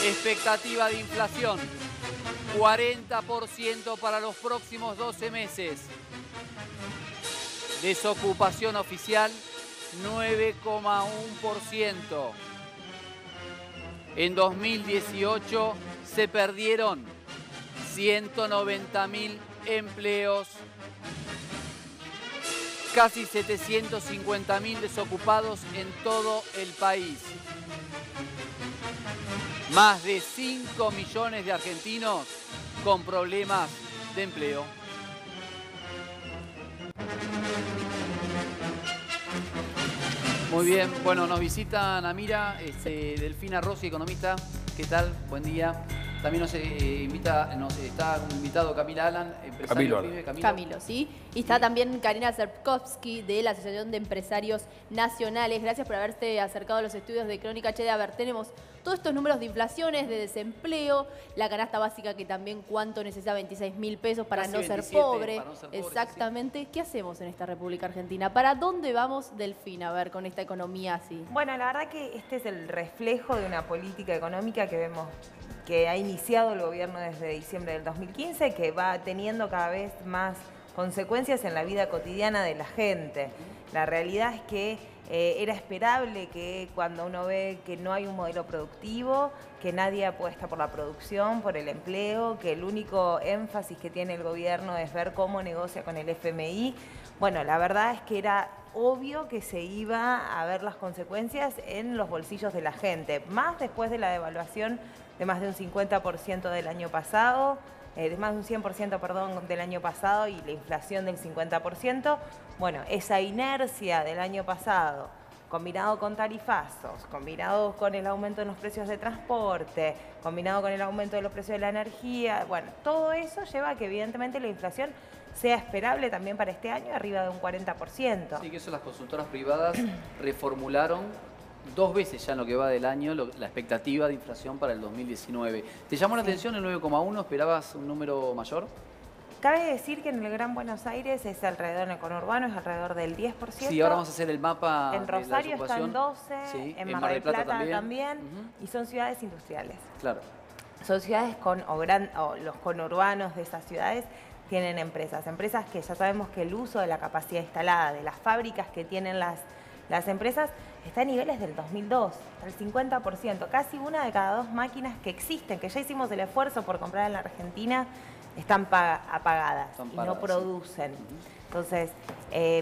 Expectativa de inflación, 40% para los próximos 12 meses. Desocupación oficial, 9,1%. En 2018 se perdieron 190.000 empleos. Casi 750.000 desocupados en todo el país. Más de 5 millones de argentinos con problemas de empleo. Muy bien, bueno, nos visita Namira, Delfina Rossi, economista. ¿Qué tal? Buen día. También nos está invitado Camila Alan, empresario PYME. Camilo, sí. Y está también Karina Zerkovsky de la Asociación de Empresarios Nacionales. Gracias por haberte acercado a los estudios de Crónica HD. A ver, tenemos todos estos números de inflaciones, de desempleo, la canasta básica que también cuánto necesita, 26.000 pesos para no ser pobre. Exactamente. Sí. ¿Qué hacemos en esta República Argentina? ¿Para dónde vamos, Delfina, a ver, con esta economía así? Bueno, la verdad que este es el reflejo de una política económica que vemos que ha iniciado el gobierno desde diciembre del 2015, que va teniendo cada vez más consecuencias en la vida cotidiana de la gente. La realidad es que era esperable que cuando uno ve que no hay un modelo productivo, que nadie apuesta por la producción, por el empleo, que el único énfasis que tiene el gobierno es ver cómo negocia con el FMI, bueno, la verdad es que era obvio que se iba a ver las consecuencias en los bolsillos de la gente, más después de la devaluación de más de un 50% del año pasado, de más de un 100%, perdón, del año pasado y la inflación del 50%. Bueno, esa inercia del año pasado, combinado con tarifazos, combinado con el aumento en los precios de transporte, combinado con el aumento de los precios de la energía, bueno, todo eso lleva a que evidentemente la inflación sea esperable también para este año, arriba de un 40%. Sí, que eso las consultoras privadas reformularon 2 veces ya en lo que va del año la expectativa de inflación para el 2019. ¿Te llamó la atención el 9,1? ¿Esperabas un número mayor? Cabe decir que en el Gran Buenos Aires es alrededor, en el conurbano es alrededor del 10%. Sí, ahora vamos a hacer el mapa. En Rosario está en 12%, sí, en Mar del Plata también. Y son ciudades industriales. Claro. Son ciudades los conurbanos de esas ciudades tienen empresas que ya sabemos que el uso de la capacidad instalada, de las fábricas que tienen las empresas, está a niveles del 2002, el 50%. Casi una de cada 2 máquinas que existen, que ya hicimos el esfuerzo por comprar en la Argentina, están apagadas y no producen. Entonces,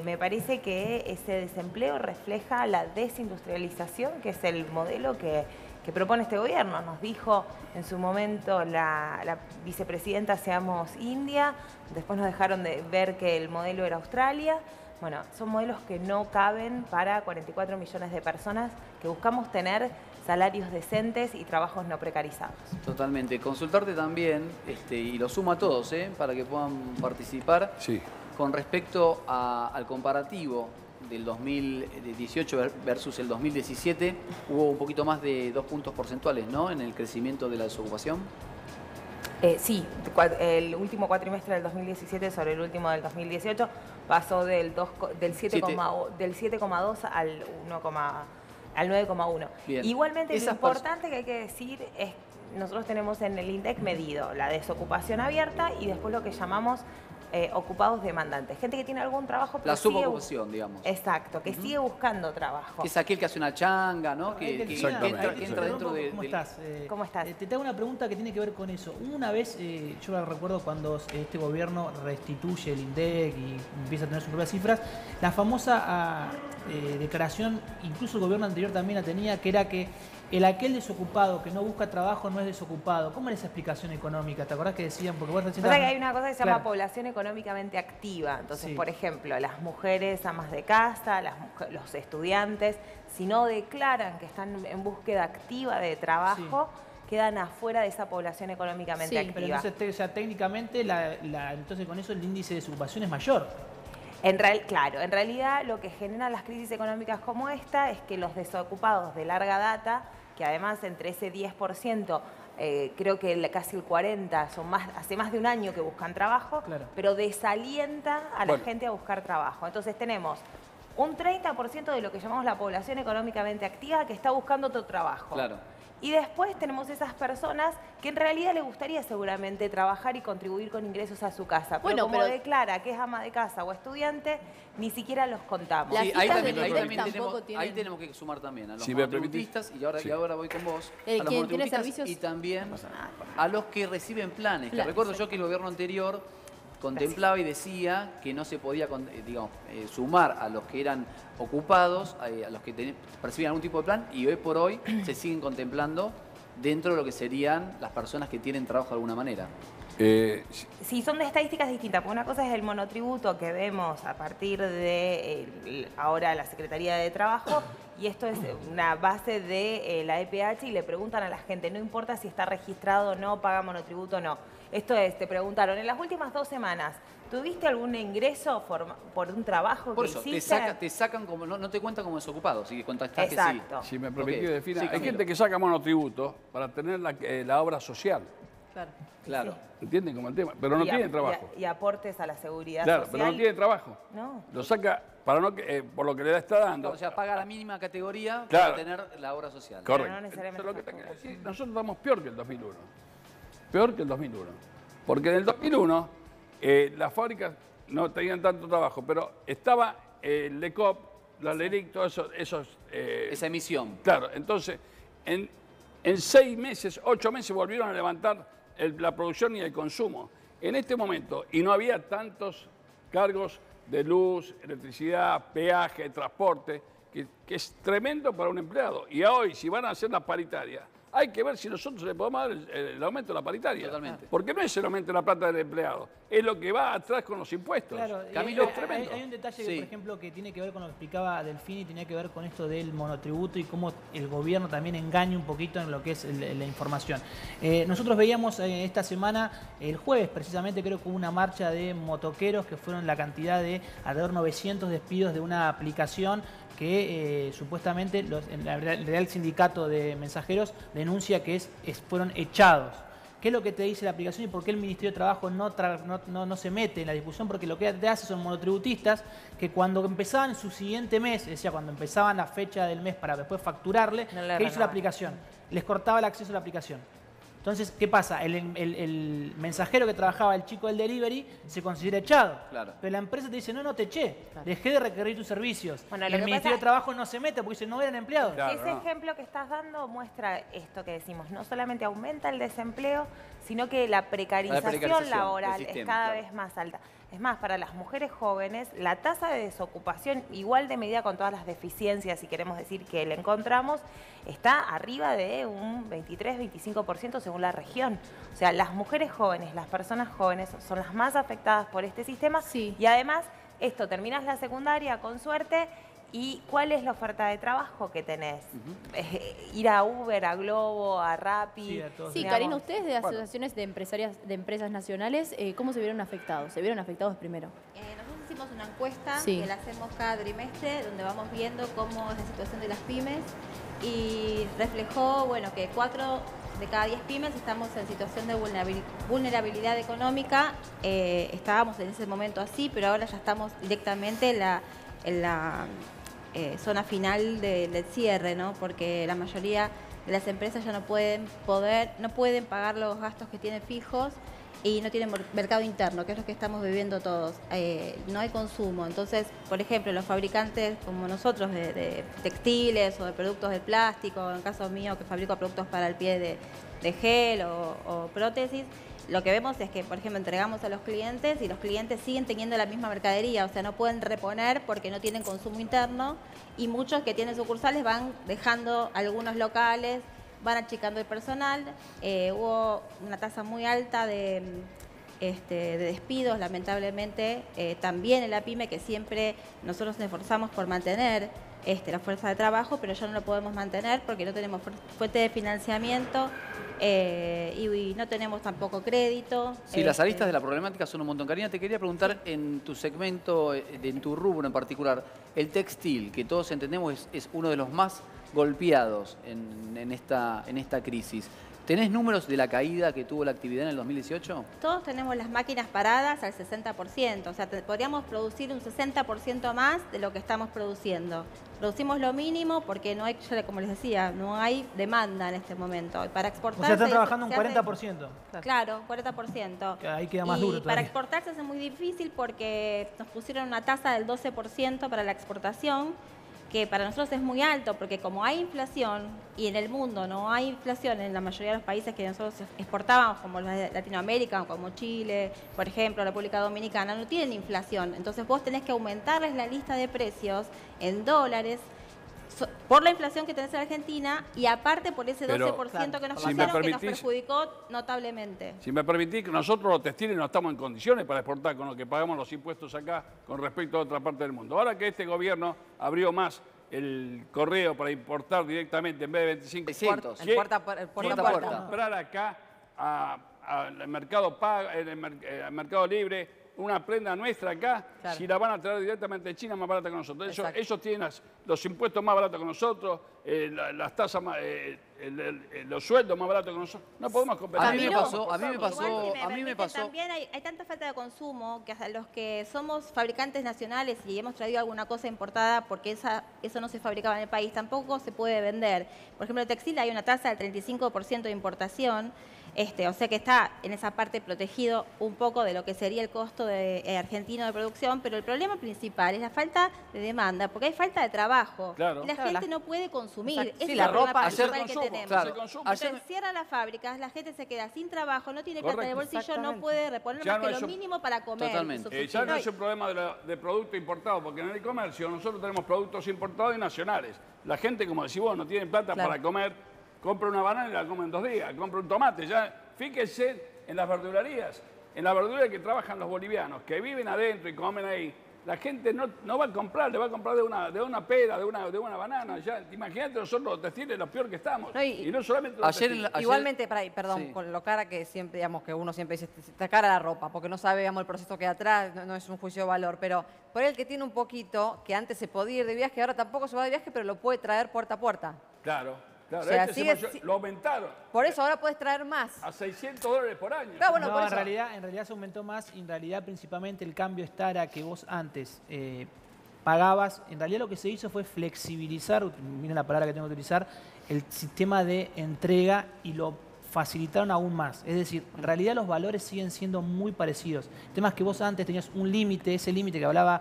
me parece que ese desempleo refleja la desindustrialización, que es el modelo que propone este gobierno. Nos dijo en su momento la vicepresidenta seamos India, después nos dejaron de ver que el modelo era Australia. Bueno, son modelos que no caben para 44 millones de personas que buscamos tener salarios decentes y trabajos no precarizados. Totalmente. Consultarte también, y lo sumo a todos, para que puedan participar, sí, con respecto al comparativo del 2018 versus el 2017, hubo un poquito más de 2 puntos porcentuales, ¿no?, en el crecimiento de la desocupación. Sí, el último cuatrimestre del 2017 sobre el último del 2018 pasó del 7,2 al 9,1. Igualmente, lo importante que hay que decir es, nosotros tenemos en el INDEC medido la desocupación abierta y después lo que llamamos ocupados demandantes. Gente que tiene algún trabajo, pero la subocupación, digamos. Exacto, que sigue buscando trabajo. Que es aquel que hace una changa, ¿no? Que entra dentro de... ¿Cómo estás? ¿Cómo estás? Te hago una pregunta que tiene que ver con eso. Una vez, yo la recuerdo cuando este gobierno restituye el INDEC y empieza a tener sus propias cifras, la famosa declaración, incluso el gobierno anterior también la tenía, que era que aquel desocupado que no busca trabajo no es desocupado. ¿Cómo era esa explicación económica? ¿Te acordás que decían? Porque vos que hay una cosa que se llama población económicamente activa. Entonces, sí, por ejemplo, las mujeres amas de casa, los estudiantes, si no declaran que están en búsqueda activa de trabajo, sí, quedan afuera de esa población económicamente activa. Pero entonces, técnicamente, entonces con eso el índice de desocupación es mayor. Claro, en realidad lo que generan las crisis económicas como esta es que los desocupados de larga data, que además entre ese 10%, creo que casi el 40% hace más de un año que buscan trabajo, claro, pero desalienta a la gente a buscar trabajo. Entonces tenemos un 30% de lo que llamamos la población económicamente activa que está buscando otro trabajo. Claro. Y después tenemos esas personas que en realidad le gustaría seguramente trabajar y contribuir con ingresos a su casa. Pero Bueno, como declara que es ama de casa o estudiante, ni siquiera los contamos. Las Sí, citas ahí del también INDEC tampoco ahí tienen... tenemos que sumar también a los Si me monotributistas, y ahora voy con vos, a los quien tiene monotributistas servicios... y también a los que reciben planes. Que recuerdo yo que el gobierno anterior contemplaba y decía que no se podía sumar a los que eran ocupados, a los que percibían algún tipo de plan, y hoy por hoy se siguen contemplando dentro de lo que serían las personas que tienen trabajo de alguna manera. Sí, son de estadísticas distintas, porque una cosa es el monotributo que vemos a partir de ahora la Secretaría de Trabajo, y esto es una base de la EPH, y le preguntan a la gente, no importa si está registrado o no, paga monotributo o no. Esto es, te preguntaron, en las últimas 2 semanas, ¿tuviste algún ingreso por un trabajo Por que eso, hiciste? te sacan como, no te cuentan como desocupado, si contestás que sí. Exacto. Si me permitís, Ok. Delfina, Sí, hay Camilo. gente que saca monotributo para tener la obra social. Claro. ¿Entienden como el tema? Pero no tiene trabajo. Y aportes a la seguridad Claro, social. pero no tiene trabajo. No. Lo saca para no por lo que le está dando. O sea, paga la mínima categoría Claro. para tener la obra social. Correcto. Pero no necesariamente Eso es lo que está tengo que decir. Nosotros estamos peor que el 2001. Peor que el 2001. Porque en el 2001 las fábricas no tenían tanto trabajo, pero estaba el LECOP, la LERIC, todos esos... Esa emisión. Claro, entonces en 6 meses, 8 meses volvieron a levantar la producción y el consumo. En este momento, y no había tantos cargos de luz, electricidad, peaje, transporte, que es tremendo para un empleado. Y hoy, si van a hacer la paritaria, hay que ver si nosotros le podemos dar el aumento de la paritaria. Totalmente. Porque no es el aumento de la plata del empleado, es lo que va atrás con los impuestos. Claro, Camilo, hay, tremendo. hay un detalle Sí. que, por ejemplo, que tiene que ver con lo que explicaba Delfini, tenía que ver con esto del monotributo y cómo el gobierno también engaña un poquito en lo que es la información. Nosotros veíamos esta semana, el jueves precisamente, creo que hubo una marcha de motoqueros que fueron la cantidad de alrededor 900 despidos de una aplicación que supuestamente el Real Sindicato de Mensajeros denuncia que fueron echados. ¿Qué es lo que te dice la aplicación y por qué el Ministerio de Trabajo no se mete en la discusión? Porque lo que te hace son monotributistas que cuando empezaban su siguiente mes, es decir, cuando empezaban la fecha del mes para después facturarle, No le ¿qué hizo renovaban. la aplicación? Les cortaba el acceso a la aplicación. Entonces, ¿qué pasa? El mensajero que trabajaba, el chico del delivery, se considera echado. Claro. Pero la empresa te dice, no te eché, dejé de requerir tus servicios. Bueno, Y lo el que Ministerio pasa- de Trabajo no se mete porque dice, no eran empleados. Claro, Ese no. ejemplo que estás dando muestra esto que decimos, no solamente aumenta el desempleo, sino que la precarización precarización laboral del sistema, es cada claro. vez más alta. Es más, para las mujeres jóvenes, la tasa de desocupación, igual de medida con todas las deficiencias, si queremos decir que le encontramos, está arriba de un 23-25% según la región. O sea, las mujeres jóvenes, las personas jóvenes son las más afectadas por este sistema. Sí. Y además, esto, terminas la secundaria con suerte. ¿Y cuál es la oferta de trabajo que tenés? Ir a Uber, a Globo, a Rappi. Sí, a todos. Sí, digamos. Karina, ustedes de asociaciones de empresas nacionales, ¿cómo se vieron afectados? ¿Se vieron afectados primero? Nosotros hicimos una encuesta Sí. que la hacemos cada trimestre, donde vamos viendo cómo es la situación de las pymes y reflejó, bueno, que 4 de cada 10 pymes estamos en situación de vulnerabilidad económica. Estábamos en ese momento así, pero ahora ya estamos directamente en la zona final del cierre, ¿no? Porque la mayoría de las empresas ya no pueden pagar los gastos que tienen fijos y no tienen mercado interno, que es lo que estamos viviendo todos. No hay consumo. Entonces, por ejemplo, los fabricantes como nosotros de textiles o de productos de plástico, en el caso mío que fabrico productos para el pie de gel o prótesis, lo que vemos es que, por ejemplo, entregamos a los clientes y los clientes siguen teniendo la misma mercadería, o sea, no pueden reponer porque no tienen consumo interno y muchos que tienen sucursales van dejando algunos locales, van achicando el personal. Hubo una tasa muy alta de despidos, lamentablemente, también en la pyme, que siempre nosotros nos esforzamos por mantener la fuerza de trabajo, pero ya no lo podemos mantener porque no tenemos fuente de financiamiento y no tenemos tampoco crédito. Sí, las aristas de la problemática son un montón. Karina, te quería preguntar en tu segmento, en tu rubro en particular, el textil, que todos entendemos es uno de los más golpeados en esta crisis. ¿Tenés números de la caída que tuvo la actividad en el 2018? Todos tenemos las máquinas paradas al 60%, o sea, podríamos producir un 60% más de lo que estamos produciendo. Producimos lo mínimo porque no hay, como les decía, no hay demanda en este momento. Y para exportar... O sea, están trabajando un 40%. Claro, 40%. Ahí queda más duro todavía. Para exportar se hace muy difícil porque nos pusieron una tasa del 12% para la exportación, que para nosotros es muy alto, porque como hay inflación, y en el mundo no hay inflación en la mayoría de los países que nosotros exportábamos, como Latinoamérica, como Chile, por ejemplo, República Dominicana, no tienen inflación. Entonces vos tenés que aumentarles la lista de precios en dólares, por la inflación que tenés en Argentina, y aparte por ese 12% que nos pasaron, que nos perjudicó notablemente. Si me permitís, nosotros los textiles no estamos en condiciones para exportar con lo que pagamos los impuestos acá con respecto a otra parte del mundo. Ahora que este gobierno abrió más el correo para importar directamente en vez de 25 600. ¿quién puerta va a comprar acá al mercado al mercado libre una prenda nuestra acá, si la van a traer directamente de China más barata que nosotros? Ellos tienen los impuestos más baratos que nosotros, las tasas los sueldos más baratos que nosotros. No podemos competir. A mí me pasó. También hay tanta falta de consumo que hasta los que somos fabricantes nacionales y hemos traído alguna cosa importada porque eso no se fabricaba en el país, tampoco se puede vender. Por ejemplo, el textil hay una tasa del 35% de importación. O sea que está en esa parte protegido un poco de lo que sería el costo argentino de producción, pero el problema principal es la falta de demanda, porque hay falta de trabajo. Claro. Y la gente no puede consumir. Sí, la ropa, ayer que tenemos. Claro. Ayer cierran las fábricas, la gente se queda sin trabajo, no tiene plata de bolsillo, no puede reponer ya más no que lo mínimo para comer. Totalmente. Ya no es un problema de producto importado, porque en el comercio nosotros tenemos productos importados y nacionales. La gente, como decís vos, no tiene plata para comer. Compra una banana y la come en 2 días. Compra un tomate. Ya, fíjense en las verdulerías. En la verdulería que trabajan los bolivianos, que viven adentro y comen ahí. La gente no va a comprar, le va a comprar de una pera, de una banana. Ya, imagínate nosotros los textiles, lo peor que estamos. No, y no solamente los textiles. Igualmente, perdón, con lo cara que siempre, digamos, que uno siempre dice, está cara la ropa, porque no sabe, digamos, el proceso que hay atrás, no es un juicio de valor, pero por el que tiene un poquito, que antes se podía ir de viaje, ahora tampoco se va de viaje, pero lo puede traer puerta a puerta. Claro. Claro, O sea, lo aumentaron. Por eso ahora puedes traer más. A $600 por año. Claro, bueno, no, en realidad se aumentó más. En realidad, principalmente, el cambio era que vos antes pagabas. En realidad, lo que se hizo fue flexibilizar, miren la palabra que tengo que utilizar, el sistema de entrega y lo facilitaron aún más. Es decir, en realidad los valores siguen siendo muy parecidos. El tema es que vos antes tenías un límite, ese límite que hablaba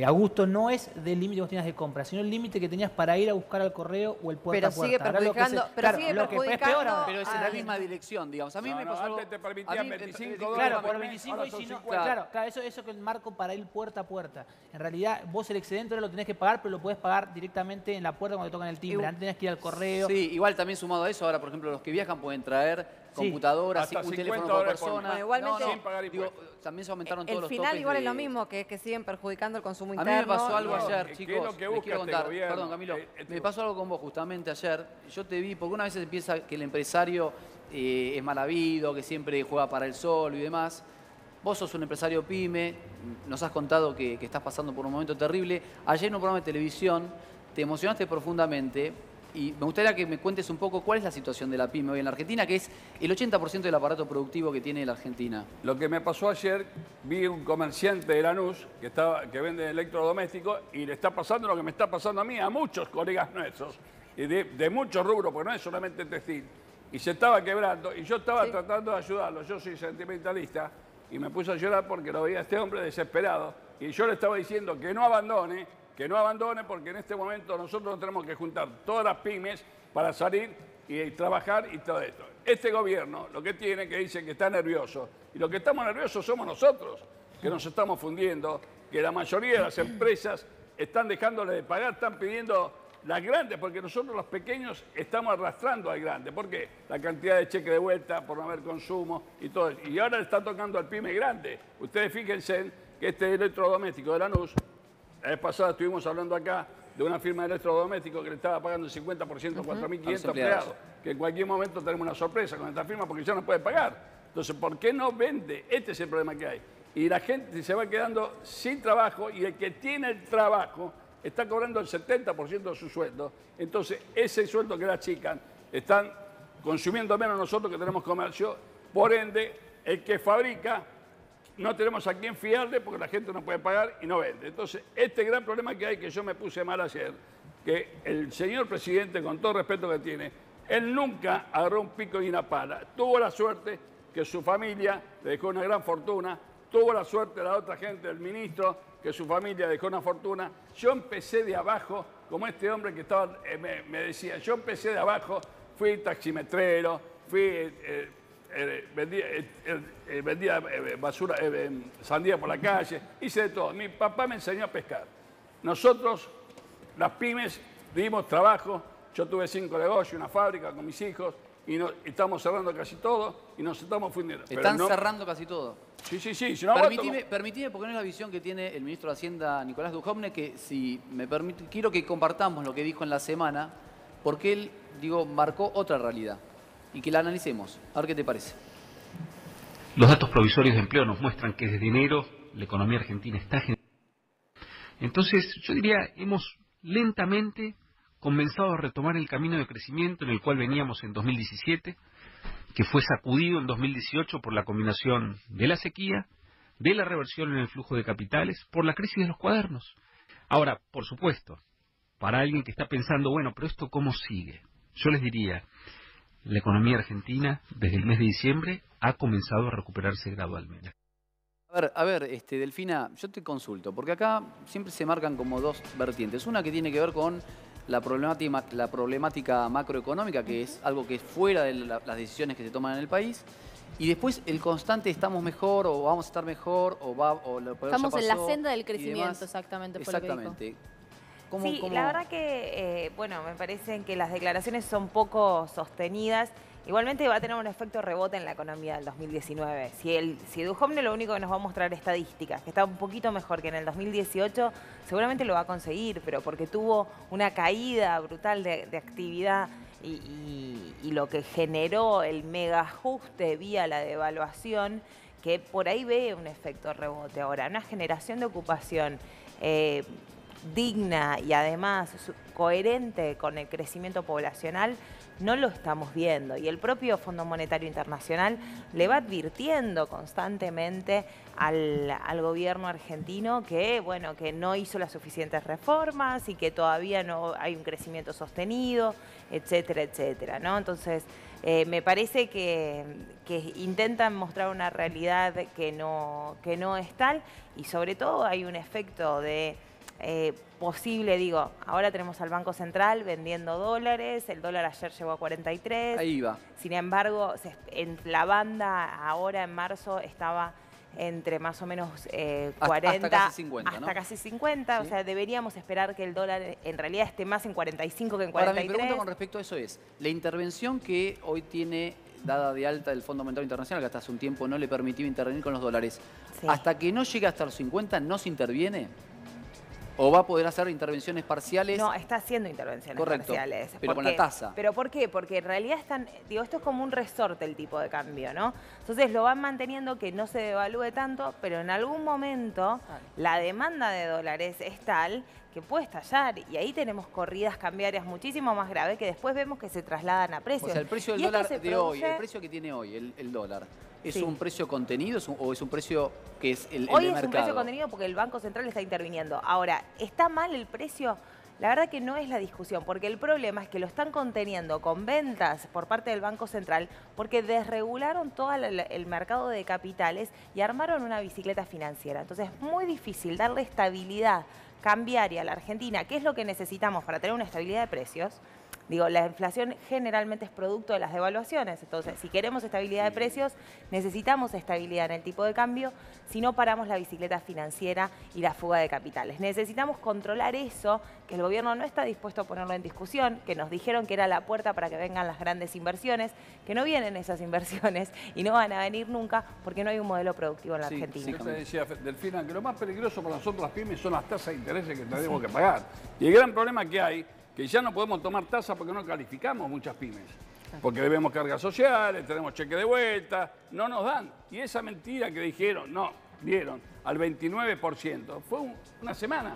Augusto, no es del límite que vos tenías de compra, sino el límite que tenías para ir a buscar al correo o el puerta a puerta. Sigue perjudicando, pero es en la misma dirección, digamos. A mí me pasó algo. Antes te permitían $25. Claro, por 25 y si no, claro, eso es el marco para ir puerta a puerta. En realidad, vos el excedente ahora lo tenés que pagar, pero lo podés pagar directamente en la puerta cuando te tocan el timbre. Antes tenías que ir al correo. Sí, igual también sumado a eso, ahora, por ejemplo, los que viajan pueden traer computadoras, hasta un teléfono por persona. Bueno, igualmente, sin pagar impuestos. También se aumentaron todos los topes. El final igual es lo mismo, que siguen perjudicando el consumo interno. A mí me pasó algo ayer, chicos. ¿Qué es lo que busca quiero contar. gobierno? Perdón, Camilo. Me pasó algo con vos justamente ayer. Yo te vi, porque una vez se piensa que el empresario es mal habido, que siempre juega para el sol y demás. Vos sos un empresario pyme, nos has contado que estás pasando por un momento terrible. Ayer en un programa de televisión te emocionaste profundamente. Y me gustaría que me cuentes un poco cuál es la situación de la pyme hoy en la Argentina, que es el 80% del aparato productivo que tiene la Argentina. Lo que me pasó ayer, vi un comerciante de Lanús que vende electrodomésticos y le está pasando lo que me está pasando a mí, a muchos colegas nuestros, y de muchos rubros, porque no es solamente textil. Y se estaba quebrando y yo estaba tratando de ayudarlo. Yo soy sentimentalista y me puse a llorar porque lo veía a este hombre desesperado. Y yo le estaba diciendo que no abandone, porque en este momento nosotros tenemos que juntar todas las pymes para salir y trabajar y todo esto. Este gobierno lo que tiene que dice que está nervioso, y lo que estamos nerviosos somos nosotros, que nos estamos fundiendo, que la mayoría de las empresas están dejándole de pagar, están pidiendo las grandes, porque nosotros los pequeños estamos arrastrando al grande. ¿Por qué? La cantidad de cheque de vuelta por no haber consumo y todo eso. Y ahora le está tocando al pyme grande. Ustedes fíjense que este electrodoméstico de Lanús, la vez pasada estuvimos hablando acá de una firma de electrodomésticos que le estaba pagando el 50% a 4.500 empleados, que en cualquier momento tenemos una sorpresa con esta firma porque ya no puede pagar. Entonces, ¿por qué no vende? Este es el problema que hay. Y la gente se va quedando sin trabajo y el que tiene el trabajo está cobrando el 70% de su sueldo. Entonces, ese sueldo que le achican están consumiendo menos nosotros que tenemos comercio. Por ende, el que fabrica, no tenemos a quién fiarle porque la gente no puede pagar y no vende. Entonces, este gran problema que hay, que yo me puse mal ayer, que el señor presidente, con todo el respeto que tiene, él nunca agarró un pico y una pala. Tuvo la suerte que su familia le dejó una gran fortuna, tuvo la suerte la otra gente, el ministro, que su familia dejó una fortuna. Yo empecé de abajo, como este hombre que estaba, me decía, yo empecé de abajo, fui taximetrero, vendía basura, sandía por la calle, hice de todo. Mi papá me enseñó a pescar. Nosotros, las pymes, dimos trabajo. Yo tuve 5 negocios, una fábrica con mis hijos, y estamos cerrando casi todo y nos estamos fundiendo. Están cerrando casi todo. Sí. Si no permitime, porque no es la visión que tiene el ministro de Hacienda, Nicolás Dujovne, que si me permite, quiero que compartamos lo que dijo en la semana, porque él, marcó otra realidad y que la analicemos. A ver qué te parece. Los datos provisorios de empleo nos muestran que desde enero la economía argentina está generando. Entonces, yo diría, hemos lentamente comenzado a retomar el camino de crecimiento en el cual veníamos en 2017, que fue sacudido en 2018 por la combinación de la sequía, de la reversión en el flujo de capitales, por la crisis de los cuadernos. Ahora, por supuesto, para alguien que está pensando, bueno, pero ¿esto cómo sigue? Yo les diría, la economía argentina, desde el mes de diciembre, ha comenzado a recuperarse gradualmente. A ver, Delfina, yo te consulto, porque acá siempre se marcan como dos vertientes. Una que tiene que ver con la problemática macroeconómica, que es algo que es fuera de las decisiones que se toman en el país, y después el constante estamos mejor, o vamos a estar mejor, o lo peor estamos ya pasó, en la senda del crecimiento, exactamente. Exactamente. Sí, la verdad que, me parece que las declaraciones son poco sostenidas. Igualmente va a tener un efecto rebote en la economía del 2019. Si Dujovne lo único que nos va a mostrar estadísticas, que está un poquito mejor que en el 2018, seguramente lo va a conseguir, pero porque tuvo una caída brutal de actividad y lo que generó el mega ajuste vía la devaluación, que por ahí ve un efecto rebote. Ahora, una generación de ocupación digna y además coherente con el crecimiento poblacional, no lo estamos viendo. Y el propio Fondo Monetario Internacional le va advirtiendo constantemente al gobierno argentino que, que no hizo las suficientes reformas y que todavía no hay un crecimiento sostenido, etcétera, etcétera, ¿no? Entonces, me parece que intentan mostrar una realidad que no es tal, y sobre todo hay un efecto de posible, ahora tenemos al Banco Central vendiendo dólares, el dólar ayer llegó a 43. Ahí va. Sin embargo, en la banda ahora en marzo estaba entre más o menos 40 hasta casi 50, ¿no? Hasta casi 50, ¿sí? O sea, deberíamos esperar que el dólar en realidad esté más en 45 que en 43. Ahora, mi pregunta con respecto a eso es, la intervención que hoy tiene dada de alta el Fondo Monetario Internacional, que hasta hace un tiempo no le permitió intervenir con los dólares, sí, hasta que no llegue hasta los 50, ¿no se interviene? ¿O va a poder hacer intervenciones parciales? No, está haciendo intervenciones parciales. Pero con la tasa. ¿Pero por qué? Porque en realidad esto es como un resorte el tipo de cambio, ¿no? Entonces lo van manteniendo que no se devalúe tanto, pero en algún momento la demanda de dólares es tal que puede estallar, y ahí tenemos corridas cambiarias muchísimo más graves que después vemos que se trasladan a precios. O sea, el precio del dólar de hoy, el precio que tiene hoy el dólar, ¿es un precio contenido o es un precio que es el de mercado? Hoy es un precio contenido porque el Banco Central está interviniendo. Ahora, ¿está mal el precio? La verdad que no es la discusión, porque el problema es que lo están conteniendo con ventas por parte del Banco Central, porque desregularon todo el mercado de capitales y armaron una bicicleta financiera. Entonces es muy difícil darle estabilidad cambiaria a la Argentina, que es lo que necesitamos para tener una estabilidad de precios. La inflación generalmente es producto de las devaluaciones. Entonces, si queremos estabilidad de precios, necesitamos estabilidad en el tipo de cambio, si no paramos la bicicleta financiera y la fuga de capitales. Necesitamos controlar eso, que el gobierno no está dispuesto a ponerlo en discusión, que nos dijeron que era la puerta para que vengan las grandes inversiones, que no vienen esas inversiones y no van a venir nunca porque no hay un modelo productivo en la Argentina. Sí, decía Delfina, que lo más peligroso para nosotros las pymes son las tasas de interés que tenemos que pagar. Y el gran problema que hay, que ya no podemos tomar tasa porque no calificamos muchas pymes. Porque debemos cargas sociales, tenemos cheque de vuelta, no nos dan. Y esa mentira que dieron al 29%, fue una semana.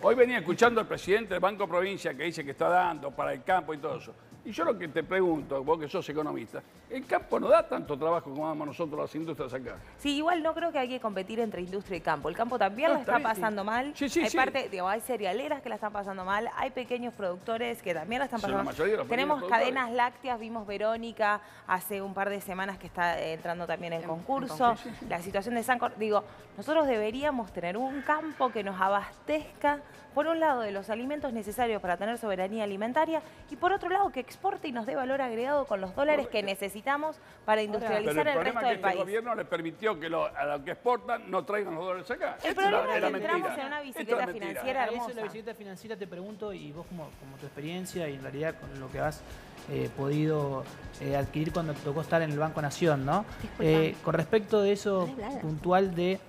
Hoy venía escuchando al presidente del Banco Provincia que dice que está dando para el campo y todo eso. Y yo lo que te pregunto, vos que sos economista, el campo no da tanto trabajo como damos nosotros las industrias acá. Sí, igual no creo que hay que competir entre industria y campo. El campo también la está pasando mal. Hay cerealeras que la están pasando mal, hay pequeños productores que también la están pasando mal. Tenemos cadenas lácteas, vimos Verónica hace un par de semanas que está entrando también en concurso. La situación de Sancor, digo, nosotros deberíamos tener un campo que nos abastezca, por un lado, de los alimentos necesarios para tener soberanía alimentaria y por otro lado, que exporte y nos dé valor agregado con los dólares que necesitamos para industrializar el resto del país. El gobierno le permitió que a los que exportan no traigan los dólares acá. El problema es que entramos en una bicicleta financiera hermosa. Eso de la bicicleta financiera te pregunto, y vos como tu experiencia y en realidad con lo que has podido adquirir cuando te tocó estar en el Banco Nación, ¿no? Con respecto de eso puntual de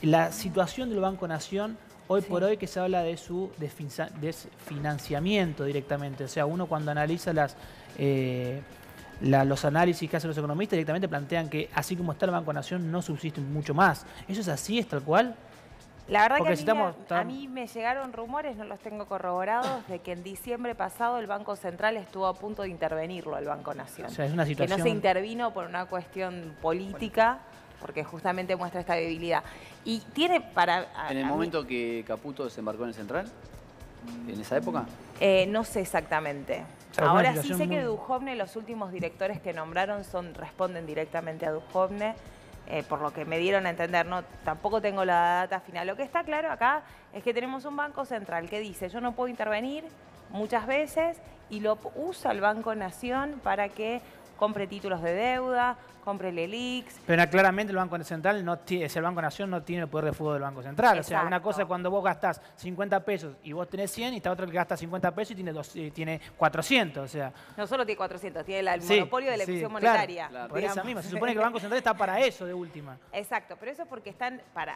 la situación del Banco Nación, hoy por hoy que se habla de su desfinanciamiento directamente. O sea, uno cuando analiza los análisis que hacen los economistas directamente plantean que así como está el Banco Nación no subsiste mucho más. ¿Eso es así? ¿Es tal cual? La verdad que a mí me llegaron rumores, no los tengo corroborados, de que en diciembre pasado el Banco Central estuvo a punto de intervenirlo al Banco Nación. O sea, es una situación... Que no se intervino por una cuestión política, porque justamente muestra esta debilidad. Y tiene para... ¿En el momento que Caputo desembarcó en el Central? ¿En esa época? No sé exactamente. Ahora sí sé que Duhovne, los últimos directores que nombraron responden directamente a Duhovne, por lo que me dieron a entender, no, tampoco tengo la data final. Lo que está claro acá es que tenemos un Banco Central que dice, yo no puedo intervenir muchas veces, y lo usa el Banco Nación para que compre títulos de deuda, compre LELIX. Pero claramente el Banco Central, el Banco Nación no tiene el poder de fuego del Banco Central. Exacto. O sea, una cosa es cuando vos gastás 50 pesos y vos tenés 100, y está otra que gasta 50 pesos y tiene 400. O sea, no solo tiene 400, tiene el monopolio de la emisión monetaria. Claro. Por esa misma. Se supone que el Banco Central está para eso de última. Exacto, pero eso es porque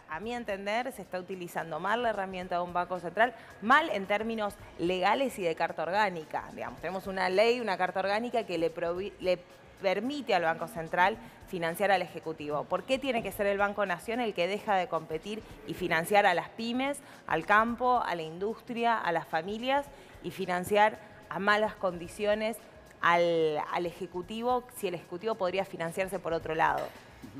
a mi entender, se está utilizando mal la herramienta de un Banco Central, mal en términos legales y de carta orgánica. Digamos, tenemos una ley, una carta orgánica que le permite al Banco Central financiar al Ejecutivo. ¿Por qué tiene que ser el Banco Nación el que deja de competir y financiar a las pymes, al campo, a la industria, a las familias, y financiar a malas condiciones al Ejecutivo, si el Ejecutivo podría financiarse por otro lado?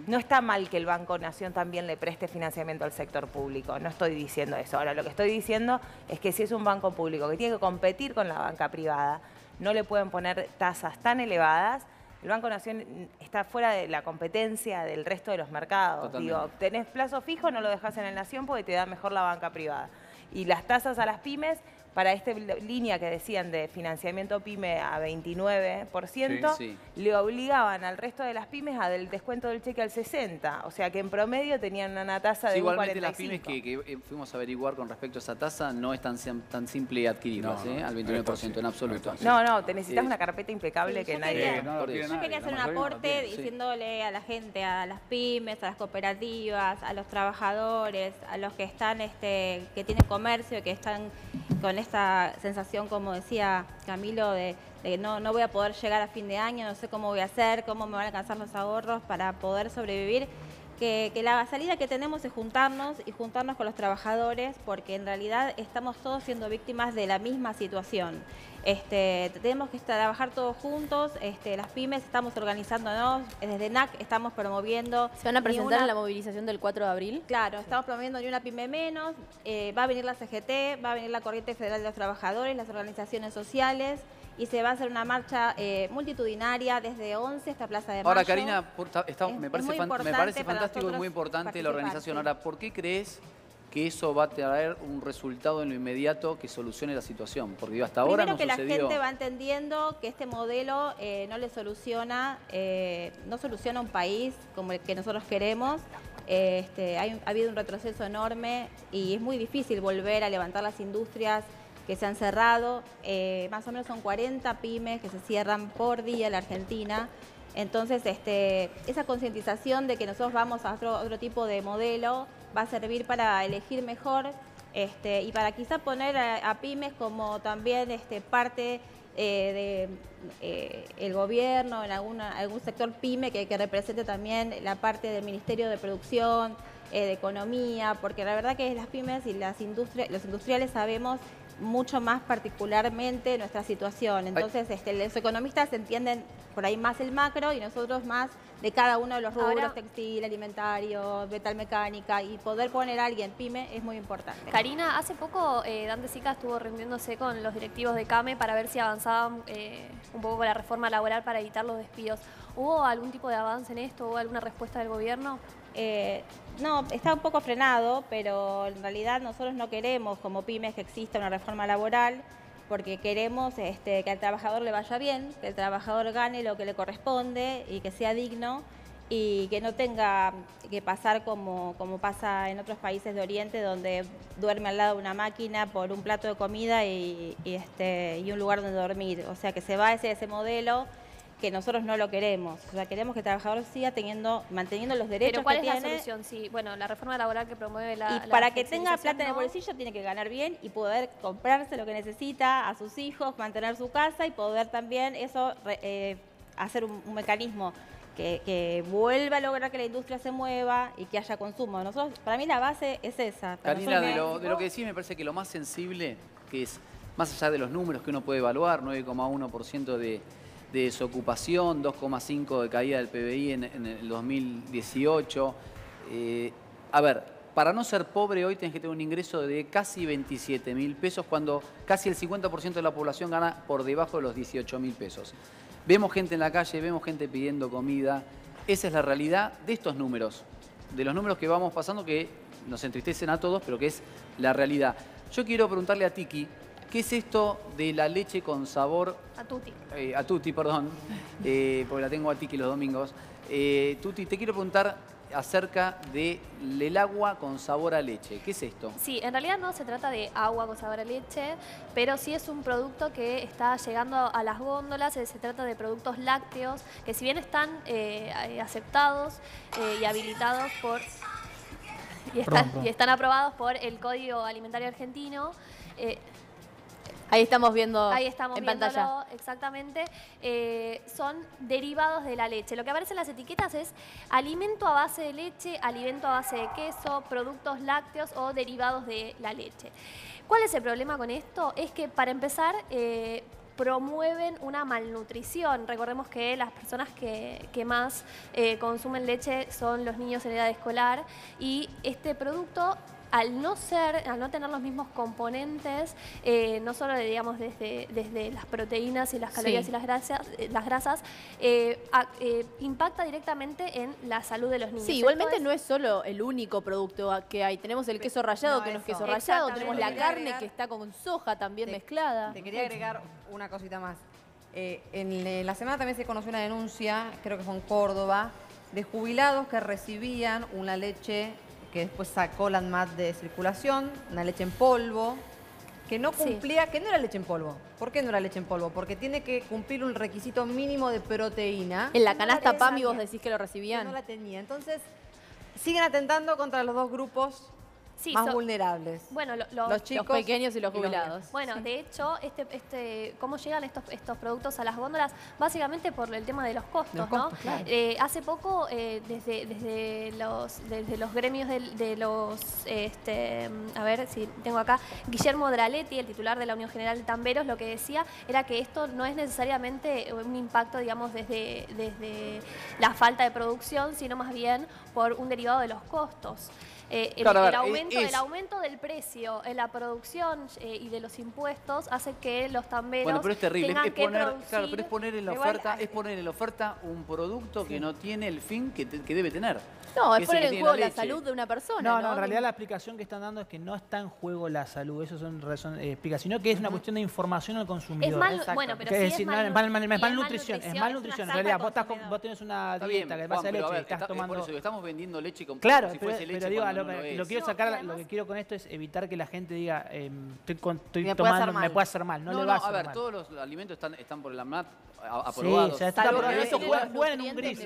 No está mal que el Banco Nación también le preste financiamiento al sector público, no estoy diciendo eso. Ahora, lo que estoy diciendo es que si es un banco público que tiene que competir con la banca privada, no le pueden poner tasas tan elevadas. El Banco Nación está fuera de la competencia del resto de los mercados. Digo, tenés plazo fijo, no lo dejás en el Nación porque te da mejor la banca privada. Y las tasas a las pymes, para esta línea que decían de financiamiento pyme a 29%, le obligaban al resto de las pymes a del descuento del cheque al 60%. O sea que en promedio tenían una tasa de un 45%. Igualmente las pymes que fuimos a averiguar con respecto a esa tasa no es tan simple adquirirlas, al 29% en absoluto. No, te necesitas una carpeta impecable que nadie... Yo quería hacer un aporte diciéndole a la gente, a las pymes, a las cooperativas, a los trabajadores, a los que están, que tienen comercio, que están con esta sensación, como decía Camilo, de no voy a poder llegar a fin de año, no sé cómo voy a hacer, cómo me van a alcanzar los ahorros para poder sobrevivir, que la salida que tenemos es juntarnos con los trabajadores, porque en realidad estamos todos siendo víctimas de la misma situación. Tenemos que trabajar todos juntos, las pymes estamos organizándonos, desde NAC estamos promoviendo... ¿Se van a presentar en la movilización del 4 de abril? Claro, estamos promoviendo ni una pyme menos, va a venir la CGT, va a venir la Corriente Federal de los Trabajadores, las organizaciones sociales, y se va a hacer una marcha multitudinaria desde 11 hasta Plaza de Mayo. Ahora, Karina, me parece fantástico y muy importante la organización. Ahora, ¿por qué crees que eso va a traer un resultado en lo inmediato que solucione la situación? Porque hasta ahora no sucedió. Primero que la gente va entendiendo que este modelo no soluciona un país como el que nosotros queremos. Ha habido un retroceso enorme y es muy difícil volver a levantar las industrias que se han cerrado. Más o menos son 40 pymes que se cierran por día en la Argentina. Entonces, esa concientización de que nosotros vamos a otro tipo de modelo va a servir para elegir mejor y para quizá poner a pymes como también parte el gobierno, en algún sector pyme que represente también la parte del Ministerio de Producción, de economía, porque la verdad que las pymes y los industriales sabemos mucho más particularmente nuestra situación. Entonces, los economistas entienden por ahí más el macro y nosotros más de cada uno de los rubros, ahora, textil, alimentario, metalmecánica, y poder poner a alguien pyme es muy importante. Karina, hace poco Dante Sica estuvo reuniéndose con los directivos de CAME para ver si avanzaban un poco con la reforma laboral para evitar los despidos. ¿Hubo algún tipo de avance en esto? ¿Hubo alguna respuesta del gobierno? No, está un poco frenado, pero en realidad nosotros no queremos como pymes que exista una reforma laboral, porque queremos que al trabajador le vaya bien, que el trabajador gane lo que le corresponde y que sea digno y que no tenga que pasar como pasa en otros países de Oriente, donde duerme al lado de una máquina por un plato de comida y un lugar donde dormir. O sea, que se va hacia ese modelo que nosotros no lo queremos. O sea, queremos que el trabajador siga manteniendo los derechos que tiene. ¿Pero cuál es la solución? Sí, bueno, la reforma laboral que promueve la para que tenga plata en el bolsillo tiene que ganar bien y poder comprarse lo que necesita a sus hijos, mantener su casa y poder también eso hacer un mecanismo que vuelva a lograr que la industria se mueva y que haya consumo. Nosotros, para mí la base es esa. Karina, de lo que decís me parece que lo más sensible, que es más allá de los números que uno puede evaluar, 9,1% de desocupación, 2,5% de caída del PBI en el 2018. A ver, para no ser pobre hoy tenés que tener un ingreso de casi 27.000 pesos cuando casi el 50% de la población gana por debajo de los 18.000 pesos. Vemos gente en la calle, vemos gente pidiendo comida. Esa es la realidad de estos números, de los números que vamos pasando que nos entristecen a todos, pero que es la realidad. Yo quiero preguntarle a Tiki, ¿qué es esto de la leche con sabor? A Tuti. A Tuti, perdón, porque la tengo a Tiki los domingos. Tuti, te quiero preguntar acerca del agua con sabor a leche. ¿Qué es esto? Sí, en realidad no se trata de agua con sabor a leche, pero sí es un producto que está llegando a las góndolas. Se trata de productos lácteos que, si bien están aceptados y habilitados por... Y están aprobados por el Código Alimentario Argentino. Ahí estamos viendo en pantalla. Exactamente. Son derivados de la leche. Lo que aparece en las etiquetas es alimento a base de leche, alimento a base de queso, productos lácteos o derivados de la leche. ¿Cuál es el problema con esto? Es que, para empezar, promueven una malnutrición. Recordemos que las personas que más consumen leche son los niños en edad escolar, y este producto, al no tener los mismos componentes, no solo digamos desde las proteínas y las calorías y las grasas, impacta directamente en la salud de los niños. Sí, igualmente no es solo el único producto que hay. Tenemos el queso rallado, que no es queso rallado, tenemos la carne que está con soja también mezclada. Te quería agregar una cosita más. En la semana también se conoció una denuncia, creo que fue en Córdoba, de jubilados que recibían una leche que después sacó la ANMAT de circulación, una leche en polvo, que no cumplía, que no era leche en polvo. ¿Por qué no era leche en polvo? Porque tiene que cumplir un requisito mínimo de proteína. En la canasta PAMI vos decís que lo recibían. No la tenía. Entonces, siguen atentando contra los dos grupos más vulnerables. Bueno, los chicos, los pequeños y los jubilados. Bueno, de hecho, cómo llegan estos productos a las góndolas, básicamente por el tema de los costos, ¿no? Claro. Hace poco, desde los gremios de los, a ver si tengo acá, Guillermo Draletti, el titular de la Unión General de Tamberos, lo que decía era que esto no es necesariamente un impacto, digamos, desde la falta de producción, sino más bien por un derivado de los costos. El aumento del precio en la producción y de los impuestos hace que los tamberos pero es terrible. tengan que producir... Claro, pero es poner en la oferta un producto que no tiene el fin que debe tener. No, es poner en juego la salud de una persona. No, en realidad la explicación que están dando es que no está en juego la salud. Eso son explicaciones, sino que es una cuestión de información al consumidor. Bueno, pero es malnutrición. Es malnutrición. En realidad, vos tenés una dieta que vas a leche, estás tomando... Por eso, estamos vendiendo leche como claro, si fuese leche. Pero digo, no lo quiero sacar, lo que quiero con esto es evitar que la gente diga, estoy me tomando, me puede hacer mal. No, le va a hacer mal. todos los alimentos están por el AMNAT aprobados. Sí, o sea, juegan en un gris.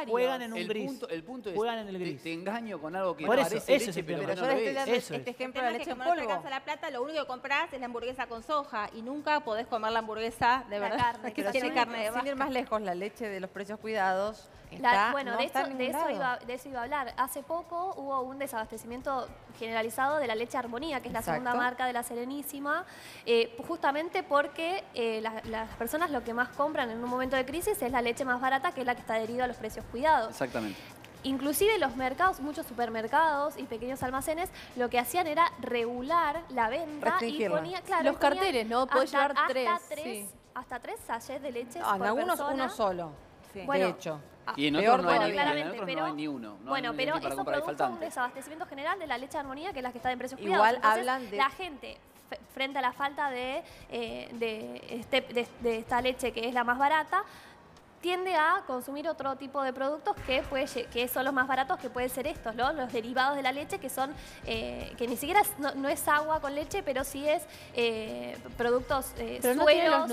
Juegan en un gris. El punto es, juegan en el gris. te engaño con algo que Por eso, parece eso leche, es pero el no Pero lo yo le estoy dando es. este ejemplo El de la tema es leche que en como no te polvo. alcanza la plata, lo único que compras es la hamburguesa con soja y nunca podés comer la hamburguesa de verdad carne, que pero tiene sin- carne de Sin ir vaca. más lejos, la leche de los precios cuidados Bueno, no de está en ningún eso lado. iba a hablar. Hace poco hubo un desabastecimiento generalizado de la leche Armonía, que es la Exacto. segunda marca de la Serenísima, justamente porque las personas lo que más compran en un momento de crisis es la leche más barata, que es la que está adherida a los precios cuidados. Exactamente. Inclusive los mercados, muchos supermercados y pequeños almacenes, lo que hacían era regular la venta y Restringirla. ponía, claro, Los ponían carteles, ¿no? Podés llevar tres, sí. hasta 3 sachets de leche Ah, en por algunos persona. uno solo, Bueno, de hecho. Y en Peor otros no hay todavía. ni claramente, uno. pero- No hay ni uno. No bueno, hay pero ni para eso comprar, hay produjo un faltante. desabastecimiento general de la leche Armonía, que es la que está en precios Igual cuidados. Entonces, hablan de- la gente, frente a la falta de esta leche que es la más barata, tiende a consumir otro tipo de productos que son los más baratos, que pueden ser estos, ¿no? Los derivados de la leche, que son que ni siquiera no es agua con leche, pero sí es productos Pero no tiene sueros.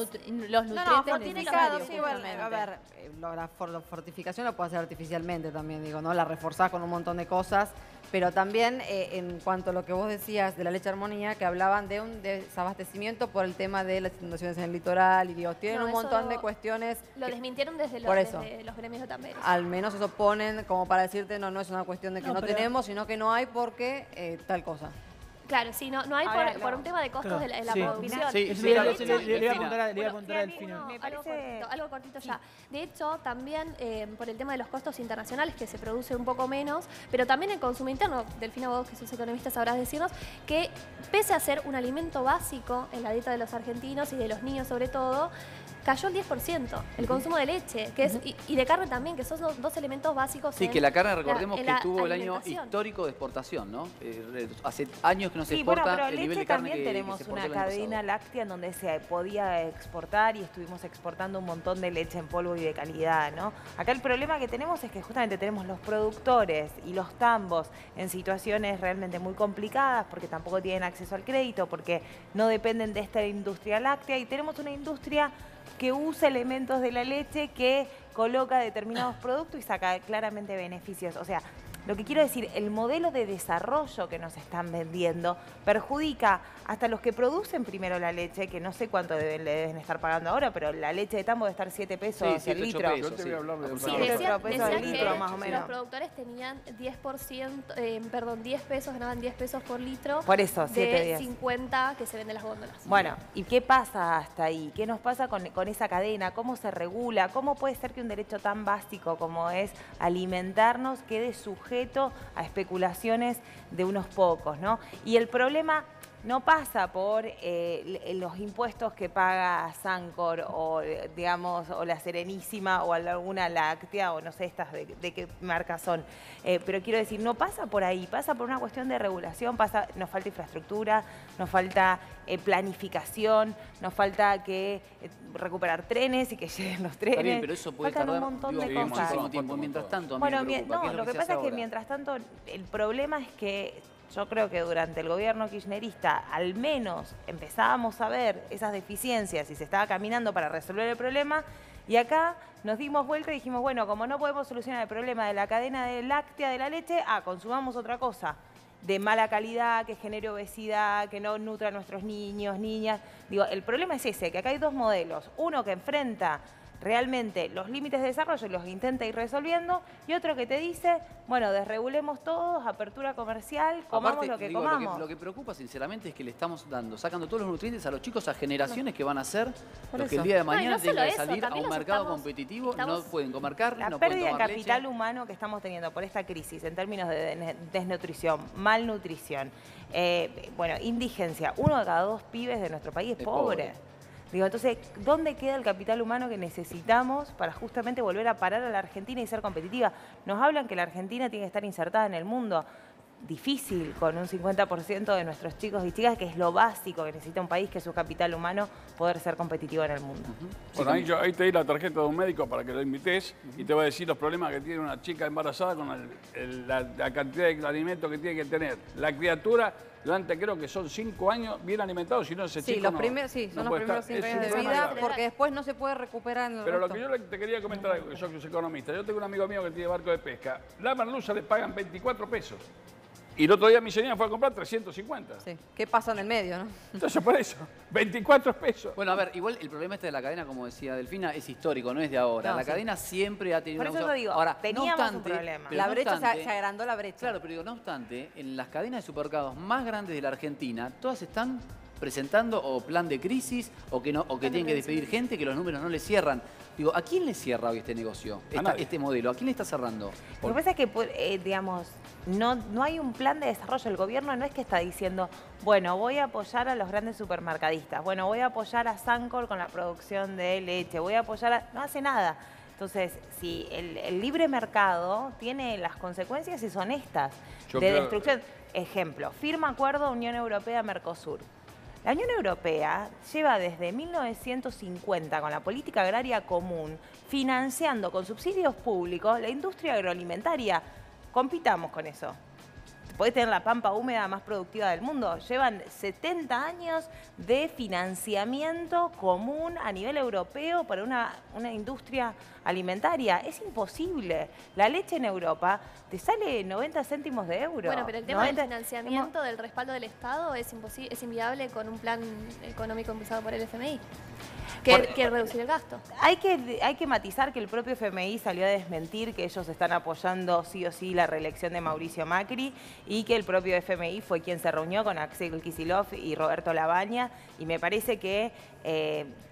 los No, nutrientes fortificado, necesarios. sí, bueno, justamente. a ver, la fortificación lo puede hacer artificialmente también, digo, ¿no? La reforzás con un montón de cosas, pero también en cuanto a lo que vos decías de la leche Armonía, que hablaban de un desabastecimiento por el tema de las inundaciones en el litoral, y digo, tienen No, un montón eso de cuestiones. Lo que desmintieron desde por eso. los gremios de tamberos. al menos eso ponen como para decirte, no es una cuestión de que No, no pero- tenemos, sino que no hay porque tal cosa. Claro, sí, no hay Ahora, por un tema de costos Claro, de la sí. producción. Sí, Eso sí, le sí, iba a Delfina. preguntar a Bueno, Delfina. me Algo parece- cortito ya. De hecho, también por el tema de los costos internacionales, que se produce un poco menos, pero también el consumo interno, Delfina, vos que sos economista sabrás decirnos, que pese a ser un alimento básico en la dieta de los argentinos y de los niños sobre todo, cayó el 10%. El consumo de leche que es, y de carne también, que son dos elementos básicos. Sí, en que la carne, recordemos en que la tuvo el año alimentación. histórico de exportación, ¿no? Hace años que no se Sí, exporta bueno, pero el nivel leche de carne también que tenemos se exportó una el año cadena pasado. láctea en donde se podía exportar y estuvimos exportando un montón de leche en polvo y de calidad, ¿no? Acá el problema que tenemos es que justamente tenemos los productores y los tambos en situaciones realmente muy complicadas porque tampoco tienen acceso al crédito, porque no dependen de esta industria láctea y tenemos una industria que usa elementos de la leche, que coloca determinados productos y saca claramente beneficios. O sea, lo que quiero decir, el modelo de desarrollo que nos están vendiendo perjudica hasta los que producen primero la leche, que no sé cuánto le deben estar pagando ahora, pero la leche de tambo debe estar 7 pesos Sí, el 7, 8 litro. pesos, Yo te voy a hablar de sí. otra Sí, cosa. decían decían el litro, que más o menos. los productores tenían 10%, 10 pesos, ganaban 10 pesos por litro. Por eso, 7, de 10. 50 que se venden las góndolas. Bueno, ¿y qué pasa hasta ahí? ¿Qué nos pasa con esa cadena? ¿Cómo se regula? ¿Cómo puede ser que un derecho tan básico como es alimentarnos quede sujeto a especulaciones de unos pocos, ¿no? Y el problema no pasa por los impuestos que paga Sancor o, digamos, o la Serenísima o alguna láctea o no sé estas de qué marca son. Pero quiero decir, no pasa por ahí, pasa por una cuestión de regulación, nos falta infraestructura, nos falta planificación, nos falta recuperar trenes y que lleguen los trenes. Está bien, pero eso puede Faltan tardar un montón digo, de seguimos cosas. muchísimo tiempo. Mientras tanto, a mí Bueno, me preocupa, ¿qué es lo que se pasa hace es que ahora? mientras tanto el problema es que yo creo que durante el gobierno kirchnerista al menos empezábamos a ver esas deficiencias y se estaba caminando para resolver el problema y acá nos dimos vuelta y dijimos, bueno, como no podemos solucionar el problema de la cadena de láctea de la leche, consumamos otra cosa de mala calidad, que genere obesidad, que no nutra a nuestros niños, niñas. Digo, el problema es ese, que acá hay dos modelos. Uno que enfrenta realmente los límites de desarrollo y los intenta ir resolviendo, y otro que te dice, bueno, desregulemos todos, apertura comercial, comamos Aparte, lo que digo, comamos. Lo que preocupa sinceramente es que le estamos sacando todos los nutrientes a los chicos, a generaciones que van a ser los que el día de No, y mañana no solo tengan que eso, salir a también un los mercado estamos- competitivo, estamos- no pueden comer carne, La no pueden pérdida de tomar capital leche. humano que estamos teniendo por esta crisis en términos de desnutrición, malnutrición, bueno, indigencia. 1 de cada 2 pibes de nuestro país es pobre. Digo, entonces, ¿dónde queda el capital humano que necesitamos para justamente volver a parar a la Argentina y ser competitiva? Nos hablan que la Argentina tiene que estar insertada en el mundo. difícil con un 50% de nuestros chicos y chicas, que es lo básico que necesita un país, que es su capital humano, poder ser competitivo en el mundo. Bueno, ahí te di la tarjeta de un médico para que lo invites y te va a decir los problemas que tiene una chica embarazada con la cantidad de alimentos que tiene que tener. La criatura, durante creo que son 5 años bien alimentados, si no ese chico son los primeros 5 años de vida, porque después no se puede recuperar en el Pero resto. lo que yo te quería comentar, que sos economista, yo tengo un amigo mío que tiene barco de pesca, la merluza le pagan 24 pesos. Y el otro día mi señora fue a comprar 350. Sí. ¿Qué pasa en el medio, no? Entonces, por eso, 24 pesos. Bueno, a ver, igual el problema de la cadena, como decía Delfina, es histórico, no es de ahora. La cadena siempre ha tenido... Por eso yo digo, ahora, teníamos un problema. La brecha, se agrandó la brecha. Claro, pero digo, no obstante, en las cadenas de supermercados más grandes de la Argentina, todas están presentando o plan de crisis o que tienen que despedir gente, que los números no les cierran. Digo, ¿a quién le cierra hoy este negocio, este modelo? ¿A quién le está cerrando? Lo que pasa es que, digamos, no hay un plan de desarrollo. El gobierno no es que está diciendo, bueno, voy a apoyar a los grandes supermercadistas, bueno, voy a apoyar a Sancor con la producción de leche, voy a apoyar a... No hace nada. Entonces, si el libre mercado tiene las consecuencias y son estas, de destrucción. Ejemplo, firma acuerdo Unión Europea-Mercosur. La Unión Europea lleva desde 1950 con la política agraria común financiando con subsidios públicos la industria agroalimentaria. Compitamos con eso. Podés tener la pampa húmeda más productiva del mundo. Llevan 70 años de financiamiento común a nivel europeo para una industria alimentaria. Es imposible. La leche en Europa te sale 90 céntimos de euro. Bueno, pero el tema del financiamiento, del respaldo del Estado, es inviable con un plan económico impulsado por el FMI. Que reducir el gasto. Hay que matizar que el propio FMI salió a desmentir que ellos están apoyando sí o sí la reelección de Mauricio Macri y que el propio FMI fue quien se reunió con Axel Kicillof y Roberto Labaña, y me parece que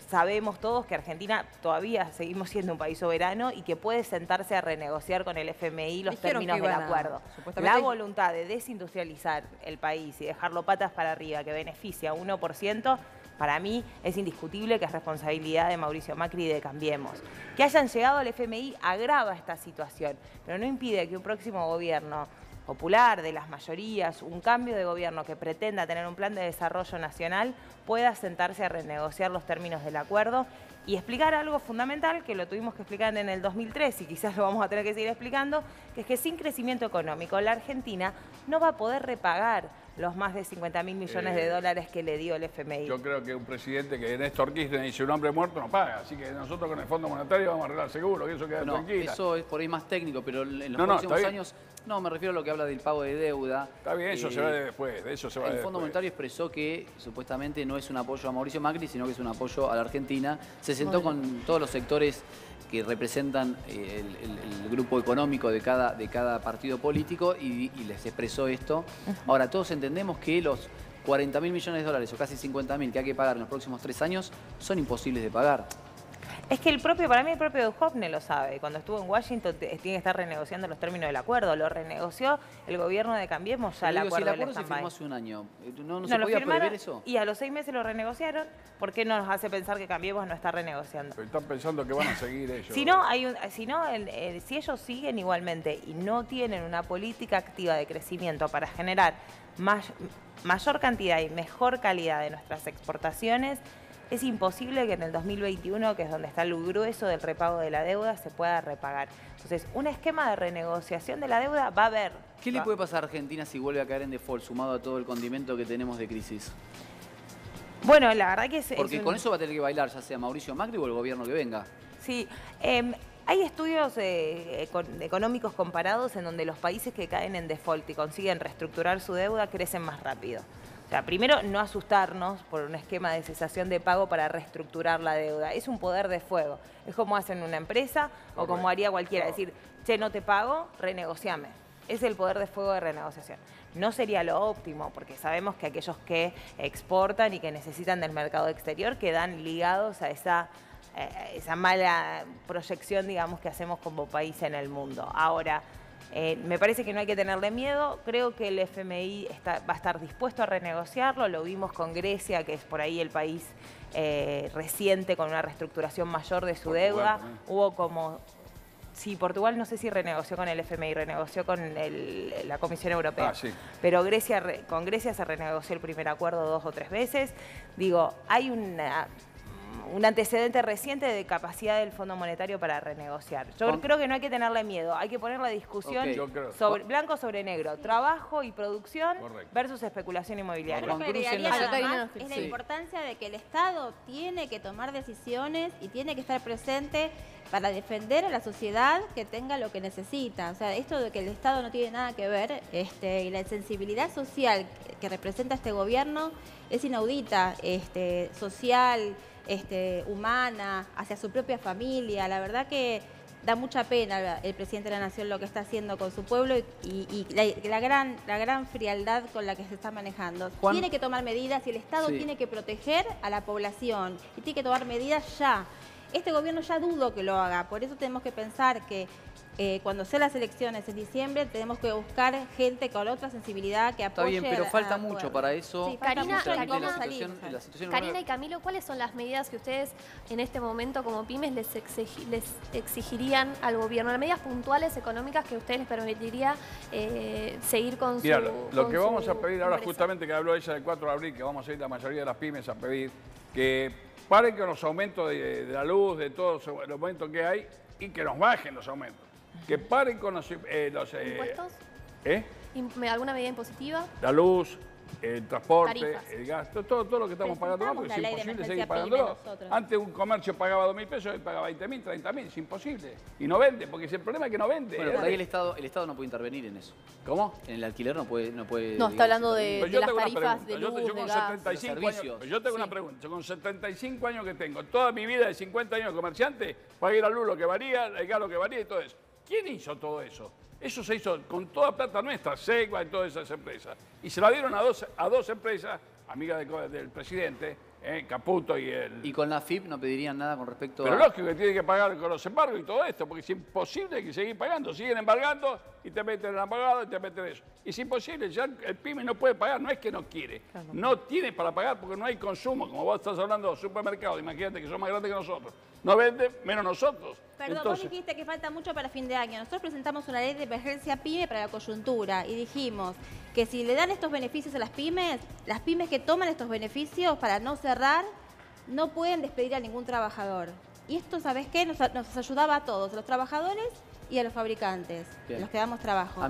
sabemos todos que Argentina todavía seguimos siendo un país soberano y que puede sentarse a renegociar con el FMI los términos del acuerdo. La voluntad de desindustrializar el país y dejarlo patas para arriba, que beneficia a 1%, para mí es indiscutible que es responsabilidad de Mauricio Macri y de Cambiemos. Que hayan llegado al FMI agrava esta situación, pero no impide que un próximo gobierno popular, de las mayorías, un cambio de gobierno que pretenda tener un plan de desarrollo nacional, pueda sentarse a renegociar los términos del acuerdo y explicar algo fundamental que lo tuvimos que explicar en el 2003 y quizás lo vamos a tener que seguir explicando, que es que sin crecimiento económico la Argentina no va a poder repagar los más de 50.000 millones de dólares que le dio el FMI. Yo creo que un presidente que Néstor Kirchner dice un hombre muerto no paga, así que nosotros con el Fondo Monetario vamos a arreglar seguro, que eso queda tranquila. Eso es por ahí más técnico, pero en los próximos años... No, me refiero a lo que habla del pago de deuda. Está bien, eso se va después, de eso se va después. El Fondo Monetario expresó que supuestamente no es un apoyo a Mauricio Macri, sino que es un apoyo a la Argentina. Se sentó con todos los sectores que representan el grupo económico de cada partido político y les expresó esto. Ahora, todos entendemos que los 40.000 millones de dólares o casi 50.000 que hay que pagar en los próximos 3 años son imposibles de pagar. Es que para mí el propio Duhovne lo sabe. Cuando estuvo en Washington tiene que estar renegociando los términos del acuerdo. Lo renegoció el gobierno de Cambiemos ya el acuerdo. Si el acuerdo se firmó hace un año, ¿no se podía prever eso? Y a los 6 meses lo renegociaron. ¿Por qué nos hace pensar que Cambiemos no está renegociando? Pero están pensando que van a seguir ellos. Si ellos siguen igualmente y no tienen una política activa de crecimiento para generar mayor cantidad y mejor calidad de nuestras exportaciones, es imposible que en el 2021, que es donde está el grueso del repago de la deuda, se pueda repagar. Entonces, un esquema de renegociación de la deuda va a haber. ¿Qué le puede pasar a Argentina si vuelve a caer en default, sumado a todo el condimento que tenemos de crisis? Bueno, la verdad que Porque con eso va a tener que bailar, ya sea Mauricio Macri o el gobierno que venga. Sí, hay estudios económicos comparados en donde los países que caen en default y consiguen reestructurar su deuda crecen más rápido. O sea, primero, no asustarnos por un esquema de cesación de pago para reestructurar la deuda. Es un poder de fuego. Es como hacen una empresa o como haría cualquiera. Decir, che, no te pago, renegociame. Es el poder de fuego de renegociación. No sería lo óptimo, porque sabemos que aquellos que exportan y que necesitan del mercado exterior quedan ligados a esa mala proyección, digamos, que hacemos como país en el mundo. Ahora, me parece que no hay que tenerle miedo. Creo que el FMI va a estar dispuesto a renegociarlo. Lo vimos con Grecia, que es por ahí el país reciente con una reestructuración mayor de su deuda. Hubo como Sí, Portugal no sé si renegoció con el FMI, renegoció con la Comisión Europea. Sí. Pero con Grecia se renegoció el primer acuerdo 2 o 3 veces. Digo, hay un antecedente reciente de capacidad del Fondo Monetario para renegociar. Yo creo que no hay que tenerle miedo, hay que poner la discusión sobre blanco sobre negro, trabajo y producción versus especulación inmobiliaria. Lo que agregaría además es la importancia de que el Estado tiene que tomar decisiones y tiene que estar presente para defender a la sociedad que tenga lo que necesita. O sea, esto de que el Estado no tiene nada que ver y la sensibilidad social que representa este gobierno es inaudita, social, humana, hacia su propia familia. La verdad que da mucha pena el presidente de la Nación lo que está haciendo con su pueblo y la gran frialdad con la que se está manejando. Juan, tiene que tomar medidas y el Estado tiene que proteger a la población y tiene que tomar medidas ya. Este gobierno ya dudo que lo haga, por eso tenemos que pensar que cuando sean las elecciones en diciembre tenemos que buscar gente con otra sensibilidad que apoye. Está bien, pero falta mucho para eso. Sí, Karina y Camilo, ¿cuáles son las medidas que ustedes en este momento como pymes les exigirían al gobierno? Las medidas puntuales económicas que a ustedes les permitiría seguir con Mira, su lo que vamos a pedir ahora, empresa. justamente que habló ella del 4 de abril, que vamos a ir la mayoría de las pymes a pedir que paren con los aumentos de la luz, de todos los aumentos que hay y que nos bajen los aumentos. Que paren con los ¿impuestos? ¿Alguna medida impositiva? La luz, el transporte, tarifas, el gasto, todo lo que estamos pagando, porque es imposible seguir pagándolo. Antes un comercio pagaba 2.000 pesos, hoy paga 20.000, 30.000, es imposible. Y no vende, porque el problema es que no vende. Bueno, por ahí el Estado no puede intervenir en eso. ¿Cómo? En el alquiler no puede. No, está hablando de las tarifas de luz, yo con de gas, 75 de servicios. años, yo tengo una pregunta. Yo con 75 años que tengo, toda mi vida de 50 años de comerciante, pagué la luz lo que varía, el gas lo que varía y todo eso. ¿Quién hizo todo eso? Eso se hizo con toda plata nuestra, Segua y todas esas empresas. Y se la dieron a dos empresas, amigas del presidente, Caputo y el... ¿Y con la FIP no pedirían nada con respecto Pero a...? lógico que tienen que pagar con los embargos y todo esto, porque es imposible que seguir pagando. Siguen embargando y te meten en el embargado y te meten eso. Es imposible, ya el pyme no puede pagar, no es que no quiere. No tiene para pagar porque no hay consumo. Como vos estás hablando de supermercados, imagínate que son más grandes que nosotros. No venden menos nosotros. Perdón, entonces, vos dijiste que falta mucho para fin de año. Nosotros presentamos una ley de emergencia PYME para la coyuntura y dijimos que si le dan estos beneficios a las pymes que toman estos beneficios para no cerrar, no pueden despedir a ningún trabajador. Y esto, ¿sabés qué? Nos ayudaba a todos, a los trabajadores y a los fabricantes, a los que damos trabajo.